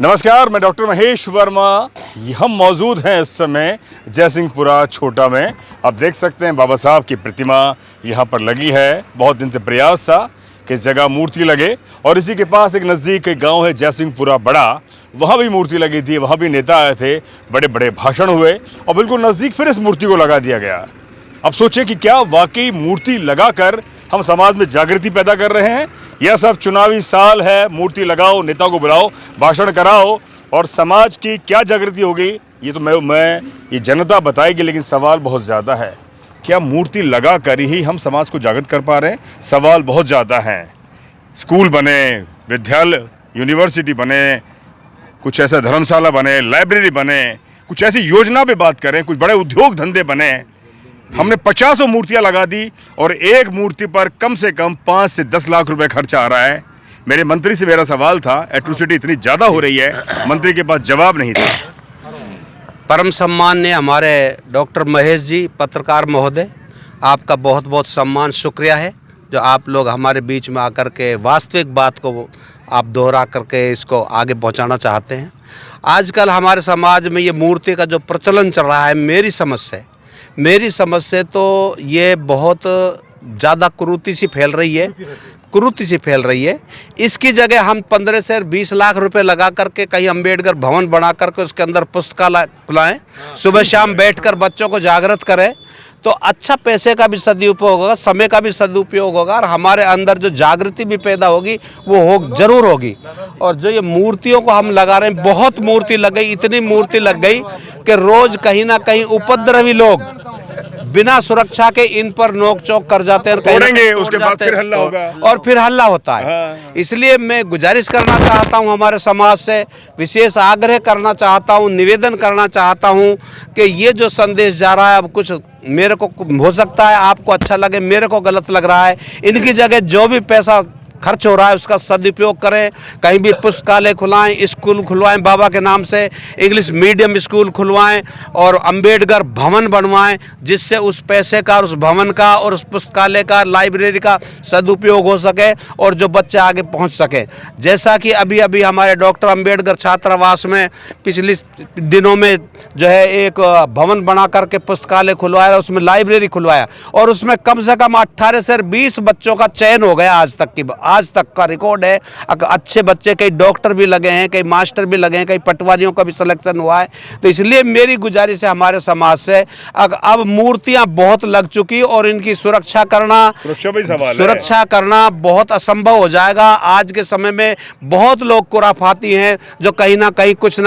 नमस्कार, मैं डॉक्टर महेश वर्मा। हम मौजूद हैं इस समय जयसिंहपुरा छोटा में। आप देख सकते हैं बाबा साहब की प्रतिमा यहाँ पर लगी है। बहुत दिन से प्रयास था कि इस जगह मूर्ति लगे और इसी के पास एक नज़दीक एक गांव है जयसिंहपुरा बड़ा, वहाँ भी मूर्ति लगी थी, वहाँ भी नेता आए थे, बड़े बड़े भाषण हुए और बिल्कुल नज़दीक फिर इस मूर्ति को लगा दिया गया। अब सोचें कि क्या वाकई मूर्ति लगाकर हम समाज में जागृति पैदा कर रहे हैं? यह सब चुनावी साल है, मूर्ति लगाओ, नेता को बुलाओ, भाषण कराओ और समाज की क्या जागृति होगी ये तो मैं ये जनता बताएगी, लेकिन सवाल बहुत ज़्यादा है। क्या मूर्ति लगा कर ही हम समाज को जागृत कर पा रहे हैं? सवाल बहुत ज़्यादा हैं। स्कूल बने, विद्यालय, यूनिवर्सिटी बने, कुछ ऐसा धर्मशाला बने, लाइब्रेरी बने, कुछ ऐसी योजना पे बात करें, कुछ बड़े उद्योग धंधे बने। हमने 50 मूर्तियां लगा दी और एक मूर्ति पर कम से कम 5 से 10 लाख रुपए खर्चा आ रहा है। मेरे मंत्री से मेरा सवाल था, एट्रोसिटी इतनी ज़्यादा हो रही है, मंत्री के पास जवाब नहीं था। परम सम्मान्य हमारे डॉक्टर महेश जी, पत्रकार महोदय, आपका बहुत बहुत सम्मान, शुक्रिया है जो आप लोग हमारे बीच में आकर के वास्तविक बात को आप दोहरा करके इसको आगे पहुंचाना चाहते हैं। आजकल हमारे समाज में ये मूर्ति का जो प्रचलन चल रहा है, मेरी समझ से तो ये बहुत ज़्यादा कुरीति सी फैल रही है। इसकी जगह हम 15 से 20 लाख रुपए लगा करके कहीं अम्बेडकर भवन बना करके उसके अंदर पुस्तकालय खुलाएं, सुबह शाम बैठकर बच्चों को जागृत करें, तो अच्छा पैसे का भी सदुपयोग होगा, समय का भी सदुपयोग होगा और हमारे अंदर जो जागृति भी पैदा होगी वो जरूर होगी। और जो ये मूर्तियों को हम लगा रहे हैं, बहुत मूर्ति लग गई, इतनी मूर्ति लग गई कि रोज कहीं ना कहीं उपद्रवी लोग बिना सुरक्षा के इन पर नोक चोक कर जाते हैं, तोड़ेंगे, उसके बाद फिर हल्ला होगा और फिर हल्ला होता है। हाँ। इसलिए मैं गुजारिश करना चाहता हूं, हमारे समाज से विशेष आग्रह करना चाहता हूं, निवेदन करना चाहता हूं कि ये जो संदेश जा रहा है, अब कुछ मेरे को हो सकता है आपको अच्छा लगे, मेरे को गलत लग रहा है, इनकी जगह जो भी पैसा खर्च हो रहा है उसका सदुपयोग करें। कहीं भी पुस्तकालय खुलवाएं, स्कूल खुलवाएं, बाबा के नाम से इंग्लिश मीडियम स्कूल खुलवाएं और अम्बेडकर भवन बनवाएं, जिससे उस पैसे का, उस भवन का और उस पुस्तकालय का, लाइब्रेरी का सदुपयोग हो सके और जो बच्चे आगे पहुंच सके। जैसा कि अभी अभी हमारे डॉक्टर अम्बेडकर छात्रावास में पिछले दिनों में जो है एक भवन बना करके पुस्तकालय खुलवाया, उसमें लाइब्रेरी खुलवाया और उसमें कम से कम 18 से 20 बच्चों का चयन हो गया। आज तक का रिकॉर्ड है। अच्छे बच्चे, कई डॉक्टर भी लगे हैं, कई मास्टर भी लगे हैं, कई पटवारियों का भी सिलेक्शन हुआ है। तो इसलिए मेरी गुजारिश है हमारे समाज से, अब मूर्तियां बहुत लग चुकी और इनकी सुरक्षा करना बहुत असंभव हो जाएगा। आज के समय में बहुत लोग खुराफाती हैं जो कहीं ना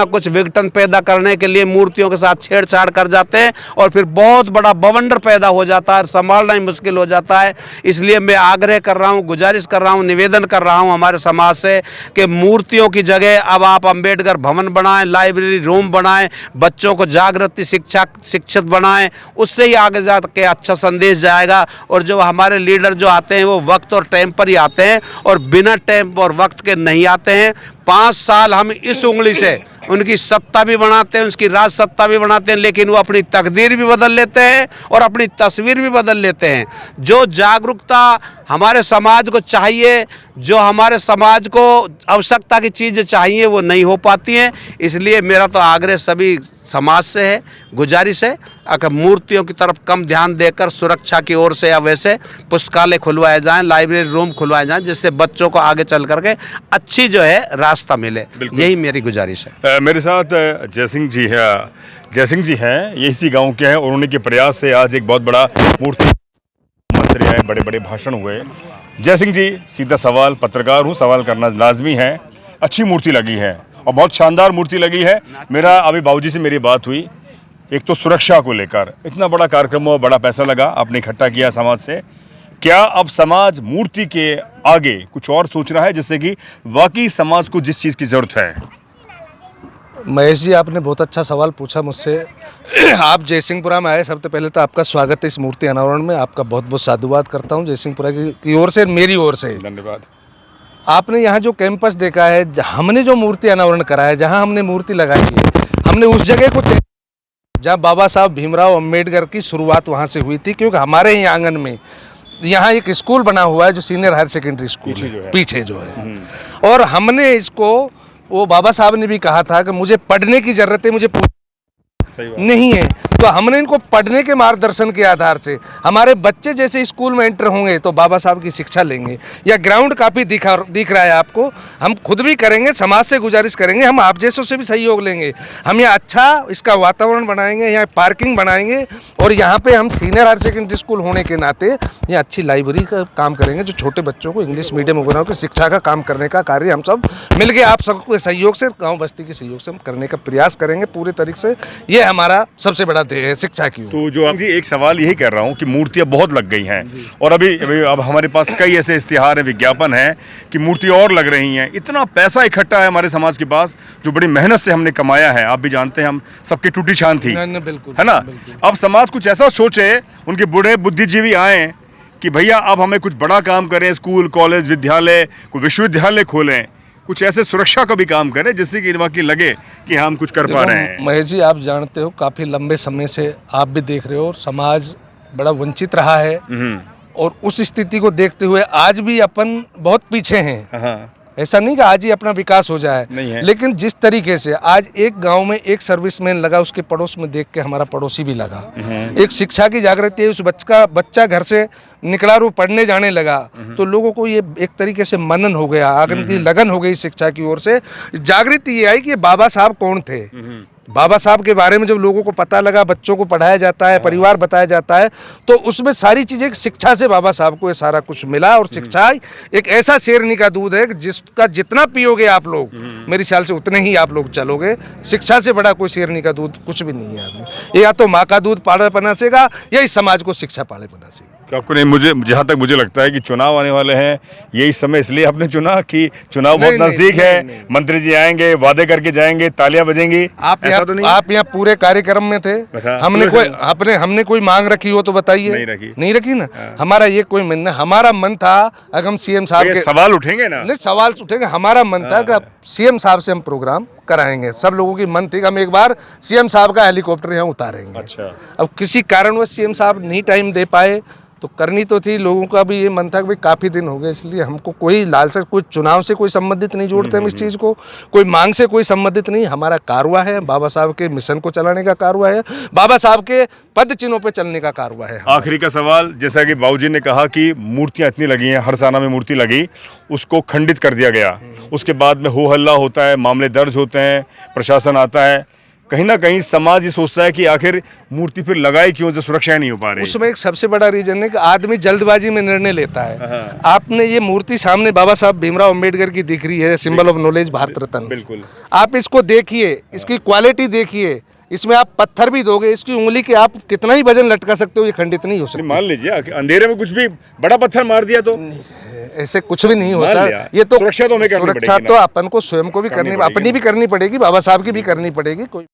कुछ विघटन पैदा करने के लिए मूर्तियों के साथ छेड़छाड़ कर जाते हैं और फिर बहुत बड़ा बवंडर पैदा हो जाता है, संभालना ही मुश्किल हो जाता है। इसलिए मैं आग्रह कर रहा हूँ, गुजारिश कर रहा हूँ, निवेदन कर रहा हूं हमारे समाज से कि मूर्तियों की जगह अब आप अम्बेडकर भवन बनाएं, लाइब्रेरी रूम बनाएं, बच्चों को जागृति शिक्षित बनाएं, उससे ही आगे जाके अच्छा संदेश जाएगा। और जो हमारे लीडर जो आते हैं वो वक्त और टाइम पर ही आते हैं और बिना टाइम और वक्त के नहीं आते हैं। 5 साल हम इस उंगली से उनकी सत्ता भी बनाते हैं, उसकी राज सत्ता भी बनाते हैं, लेकिन वो अपनी तकदीर भी बदल लेते हैं और अपनी तस्वीर भी बदल लेते हैं। जो जागरूकता हमारे समाज को चाहिए, जो हमारे समाज को आवश्यकता की चीज़ें चाहिए, वो नहीं हो पाती हैं। इसलिए मेरा तो आग्रह सभी समाज से है, गुजारिश है, अगर मूर्तियों की तरफ कम ध्यान देकर सुरक्षा की ओर से या वैसे पुस्तकालय खुलवाए जाएं, लाइब्रेरी रूम खुलवाए जाएं, जिससे बच्चों को आगे चल करके अच्छी जो है रास्ता मिले। यही मेरी गुजारिश है। मेरे साथ जयसिंह जी हैं, ये इसी गांव के हैं और उन्हीं के प्रयास से आज एक बहुत बड़ा मूर्ति मंत्री आए, बड़े बड़े भाषण हुए। जयसिंह जी, सीधा सवाल, पत्रकार हूँ, सवाल करना लाजमी है। अच्छी मूर्ति लगी है और बहुत शानदार मूर्ति लगी है। मेरा अभी बाबूजी से मेरी बात हुई, एक तो सुरक्षा को लेकर इतना बड़ा कार्यक्रम हुआ, बड़ा पैसा लगा, आपने इकट्ठा किया समाज से। क्या अब समाज मूर्ति के आगे कुछ और सोच रहा है, जिससे कि वाकई समाज को जिस चीज़ की ज़रूरत है? महेश जी, आपने बहुत अच्छा सवाल पूछा मुझसे। आप जयसिंहपुरा में आए, सबसे पहले तो आपका स्वागत है इस मूर्ति अनावरण में। आपका बहुत बहुत साधुवाद करता हूँ जयसिंहपुरा की ओर से, मेरी ओर से धन्यवाद। आपने यहाँ जो कैंपस देखा है, हमने जो मूर्ति अनावरण करा है, जहाँ हमने मूर्ति लगाई है, हमने उस जगह को जहाँ बाबा साहब भीमराव अम्बेडकर की शुरुआत वहाँ से हुई थी, क्योंकि हमारे ही आंगन में यहाँ एक स्कूल बना हुआ है जो सीनियर हायर सेकेंडरी स्कूल है, पीछे जो है। और हमने इसको वो बाबा साहब ने भी कहा था कि मुझे पढ़ने की जरूरत है, मुझे सही बात। नहीं है। तो हमने इनको पढ़ने के मार्गदर्शन के आधार से हमारे बच्चे जैसे स्कूल में एंटर होंगे तो बाबा साहब की शिक्षा लेंगे। या ग्राउंड काफ़ी दिख रहा है आपको, हम खुद भी करेंगे, समाज से गुजारिश करेंगे, हम आप जैसों से भी सहयोग लेंगे। हम यहाँ अच्छा इसका वातावरण बनाएंगे, यहाँ पार्किंग बनाएंगे और यहाँ पे हम सीनियर हायर सेकेंडरी स्कूल होने के नाते यहाँ अच्छी लाइब्रेरी का काम करेंगे जो छोटे बच्चों को इंग्लिश मीडियम वगैरह की शिक्षा का काम करने का कार्य हम सब मिलके आप सबके सहयोग से, गाँव बस्ती के सहयोग से हम करने का प्रयास करेंगे पूरे तरीके से। ये हमारा सबसे बड़ा ध्येय है शिक्षा की। तो जो जी एक सवाल यही कर रहा हूँ कि मूर्तियाँ बहुत लग गई हैं और अभी अब हमारे पास कई ऐसे इश्तिहार हैं, विज्ञापन हैं कि मूर्ति और लग रही हैं। इतना पैसा इकट्ठा है हमारे समाज के पास जो बड़ी मेहनत से हमने कमाया है। आप भी जानते हैं हम सबकी टूटी छान थी, बिल्कुल, है ना। बिल्कुल। अब समाज कुछ ऐसा सोचे, उनके बूढ़े बुद्धिजीवी आए कि भैया अब हमें कुछ बड़ा काम करें, स्कूल कॉलेज विद्यालय कोई विश्वविद्यालय खोलें, कुछ ऐसे सुरक्षा का भी काम करें जिससे कि वाकई लगे कि हम कुछ कर पा रहे हैं। महेश जी आप जानते हो काफ़ी लंबे समय से आप भी देख रहे हो समाज बड़ा वंचित रहा है और उस स्थिति को देखते हुए आज भी अपन बहुत पीछे हैं। हाँ। ऐसा नहीं कि आज ही अपना विकास हो जाए, नहीं है। लेकिन जिस तरीके से आज एक गांव में एक सर्विसमैन लगा, उसके पड़ोस में देख के हमारा पड़ोसी भी लगा। एक शिक्षा की जागृति है, उस बच्चा घर से निकला और वो पढ़ने जाने लगा तो लोगों को ये एक तरीके से मनन हो गया, आगे की लगन हो गई शिक्षा की ओर से। जागृति ये आई कि बाबा साहब कौन थे। बाबा साहब के बारे में जब लोगों को पता लगा, बच्चों को पढ़ाया जाता है, परिवार बताया जाता है, तो उसमें सारी चीज़ें शिक्षा से बाबा साहब को ये सारा कुछ मिला। और शिक्षा एक ऐसा शेरनी का दूध है कि जिसका जितना पियोगे आप लोग, मेरे ख्याल से उतने ही आप लोग चलोगे। शिक्षा से बड़ा कोई शेरनी का दूध कुछ भी नहीं है आदमी। ये या तो माँ का दूध पाले बना सेगा या इस समाज को शिक्षा पाले बना सेगा। तो आपको नहीं, मुझे जहाँ तक मुझे लगता है कि चुनाव आने वाले हैं, यही समय इसलिए आपने चुना कि चुनाव बहुत नजदीक है, मंत्री जी आएंगे, वादे करके जाएंगे, तालियां बजेंगी। आप यहाँ पूरे कार्यक्रम में थे। हमने कोई मांग रखी हो तो बताइए। नहीं रखी ना। हमारा ये कोई मन, हमारा मन था अगर हम सीएम साहब के सवाल उठेंगे ना, नहीं सवाल उठेंगे। हमारा मन था कि सीएम साहब से हम प्रोग्राम कराएंगे। सब लोगों की मन थी कि हम एक बार सीएम साहब का हेलीकॉप्टर यहाँ उतारेंगे। अच्छा। अब किसी कारणवश सीएम साहब नहीं टाइम दे पाए तो करनी तो थी। लोगों का भी ये मन था कि भाई काफ़ी दिन हो गए, इसलिए हमको कोई लालसा, कोई चुनाव से कोई संबंधित नहीं जोड़ते हम इस चीज़ को, कोई मांग से कोई संबंधित नहीं। हमारा कारवा है बाबा साहब के मिशन को चलाने का कारवा है, बाबा साहब के पद चिन्हों पे चलने का कारवा है। आखिरी का सवाल, जैसा कि बाबूजी ने कहा कि मूर्तियाँ इतनी लगी हैं, हर साना में मूर्ति लगी, उसको खंडित कर दिया गया, उसके बाद में हो हल्ला होता है, मामले दर्ज होते हैं, प्रशासन आता है, कहीं ना कहीं समाज ये सोचता है कि आखिर मूर्ति फिर लगाई क्यों जब सुरक्षा नहीं हो पा रही। उसमें एक सबसे बड़ा रीजन है कि आदमी जल्दबाजी में निर्णय लेता है। आपने ये मूर्ति सामने बाबा साहब भीमराव अंबेडकर की दिख रही है, symbol of knowledge, Bharat Ratna. बिल्कुल। आप इसको देखिए, इसकी क्वालिटी देखिए, इसमें आप पत्थर भी दोगे, इसकी उंगली के आप कितना ही वजन लटका सकते हो, ये खंडित नहीं हो सकती। मान लीजिए अंधेरे में कुछ भी बड़ा पत्थर मार दिया तो ऐसे कुछ भी नहीं हो सकता। ये तो सुरक्षा तो अपन को स्वयं को भी करनी, अपनी भी करनी पड़ेगी, बाबा साहब की भी करनी पड़ेगी। कोई